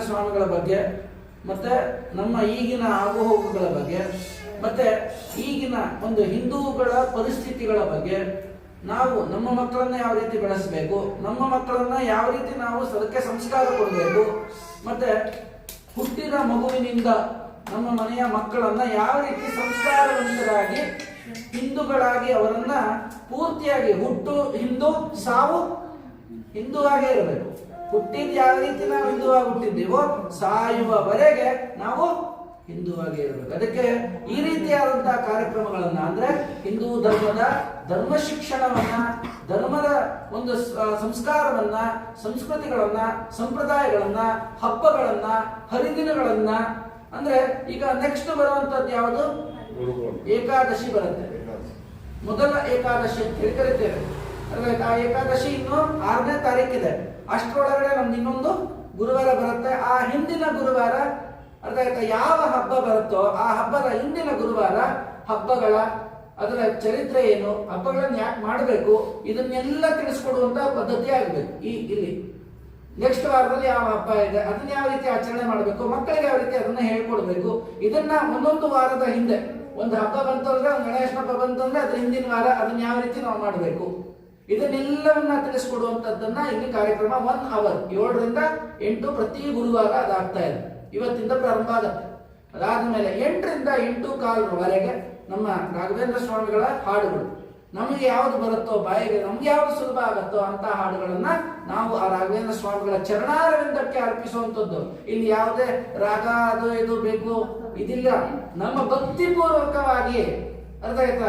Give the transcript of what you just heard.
ಸ್ವಾಮಿಗಳ ಬಗ್ಗೆ ಮತ್ತೆ ನಮ್ಮ ಈಗಿನ ಆಗುಹೋಗುಗಳ ಬಗ್ಗೆ ಮತ್ತೆ ಈಗಿನ ಒಂದು ಹಿಂದೂಗಳ ಪರಿಸ್ಥಿತಿಗಳ ಬಗ್ಗೆ ನಾವು ನಮ್ಮ ಮಕ್ಕಳನ್ನ ಯಾವ ರೀತಿ ಬೆಳೆಸಬೇಕು, ನಮ್ಮ ಮಕ್ಕಳನ್ನ ಯಾವ ರೀತಿ ನಾವು ಅದಕ್ಕೆ ಸಂಸ್ಕಾರ ಕೊಡಬೇಕು, ಮತ್ತೆ ಹುಟ್ಟಿದ ಮಗುವಿನಿಂದ ನಮ್ಮ ಮನೆಯ ಮಕ್ಕಳನ್ನ ಯಾವ ರೀತಿ ಸಂಸ್ಕಾರವಂತರಾಗಿ ಹಿಂದೂಗಳಾಗಿ ಅವರನ್ನ ಪೂರ್ತಿಯಾಗಿ ಹುಟ್ಟು ಹಿಂದೂ ಸಾವು ಹಿಂದೂ ಆಗೇ ಇರಬೇಕು. ಹುಟ್ಟಿದ ಯಾವ ರೀತಿ ನಾವು ಹಿಂದೂವಾಗಿ ಹುಟ್ಟಿದ್ದೀವೋ ಸಾಯುವವರೆಗೆ ನಾವು ಹಿಂದೂವಾಗಿ ಇರಬೇಕು. ಅದಕ್ಕೆ ಈ ರೀತಿಯಾದಂತಹ ಕಾರ್ಯಕ್ರಮಗಳನ್ನ ಅಂದ್ರೆ ಹಿಂದೂ ಧರ್ಮದ ಧರ್ಮ ಶಿಕ್ಷಣವನ್ನ, ಧರ್ಮದ ಒಂದು ಸಂಸ್ಕಾರವನ್ನ, ಸಂಸ್ಕೃತಿಗಳನ್ನ, ಸಂಪ್ರದಾಯಗಳನ್ನ, ಹಬ್ಬಗಳನ್ನ, ಹರಿದಿನಗಳನ್ನ ಅಂದ್ರೆ ಈಗ ನೆಕ್ಸ್ಟ್ ಬರುವಂತದ್ದು ಯಾವುದು? ಏಕಾದಶಿ ಬರುತ್ತೆ. ಮೊದಲ ಏಕಾದಶಿ ಅಂತ ಹೇಳಿ ಕರಿತೇವೆ. ಆ ಏಕಾದಶಿ ಇನ್ನು 6ನೇ ತಾರೀಕಿದೆ. ಅಷ್ಟರೊಳಗಡೆ ನಮ್ದು ಇನ್ನೊಂದು ಗುರುವಾರ ಬರುತ್ತೆ. ಆ ಹಿಂದಿನ ಗುರುವಾರ ಅರ್ಥ ಆಯ್ತಾ, ಯಾವ ಹಬ್ಬ ಬರುತ್ತೋ ಆ ಹಬ್ಬದ ಹಿಂದಿನ ಗುರುವಾರ ಹಬ್ಬಗಳ ಅದರ ಚರಿತ್ರೆ ಏನು, ಹಬ್ಬಗಳನ್ನ ಯಾಕೆ ಮಾಡಬೇಕು, ಇದನ್ನೆಲ್ಲ ತಿಳಿಸ್ಕೊಡುವಂತ ಪದ್ಧತಿ ಆಗಬೇಕು. ಇಲ್ಲಿ ನೆಕ್ಸ್ಟ್ ವಾರದಲ್ಲಿ ಯಾವ ಹಬ್ಬ ಇದೆ, ಅದನ್ನ ಯಾವ ರೀತಿ ಆಚರಣೆ ಮಾಡಬೇಕು, ಮಕ್ಕಳಿಗೆ ಯಾವ ರೀತಿ ಅದನ್ನ ಹೇಳ್ಕೊಡ್ಬೇಕು. ಇದನ್ನ ಒಂದೊಂದು ವಾರದ ಹಿಂದೆ ಒಂದು ಹಬ್ಬ ಬಂತು ಅಂದ್ರೆ, ಒಂದು ಗಣೇಶನ ಹಬ್ಬ ಬಂತು ಅಂದ್ರೆ ಅದ್ರ ಹಿಂದಿನ ವಾರ ಅದನ್ನ ಯಾವ ರೀತಿ ನಾವು ಮಾಡಬೇಕು, ಇದನ್ನೆಲ್ಲವನ್ನ ತಿಳಿಸ್ಕೊಡುವಂತದ್ದನ್ನ ಇಲ್ಲಿ ಕಾರ್ಯಕ್ರಮ 1 ಅವರ್ 7 ರಿಂದ 8 ಪ್ರತಿ ಗುರುವಾರ ಅದಾಗ್ತಾ ಇದೆ. ಇವತ್ತಿಂದ ಪ್ರಾರಂಭ ಆಗುತ್ತೆ. ಅದಾದ್ಮೇಲೆ 8 ರಿಂದ 8:15 ನಮ್ಮ ರಾಘವೇಂದ್ರ ಸ್ವಾಮಿಗಳ ಹಾಡುಗಳು, ನಮಗೆ ಯಾವ್ದು ಬರುತ್ತೋ ಬಾಯಿಗೆ, ನಮ್ಗೆ ಯಾವ್ದು ಸುಲಭ ಆಗತ್ತೋ ಅಂತ ಹಾಡುಗಳನ್ನ ನಾವು ಆ ರಾಘವೇಂದ್ರ ಸ್ವಾಮಿಗಳ ಚರಣಾರವಿಂದಕ್ಕೆ ಅರ್ಪಿಸುವಂತದ್ದು. ಇಲ್ಲಿ ಯಾವುದೇ ರಾಗ ಅದು ಇದು ಬೇಕು ಇದಿಲ್ಲ. ನಮ್ಮ ಭಕ್ತಿ ಪೂರ್ವಕವಾಗಿ ಅರ್ಥ ಆಯ್ತಾ.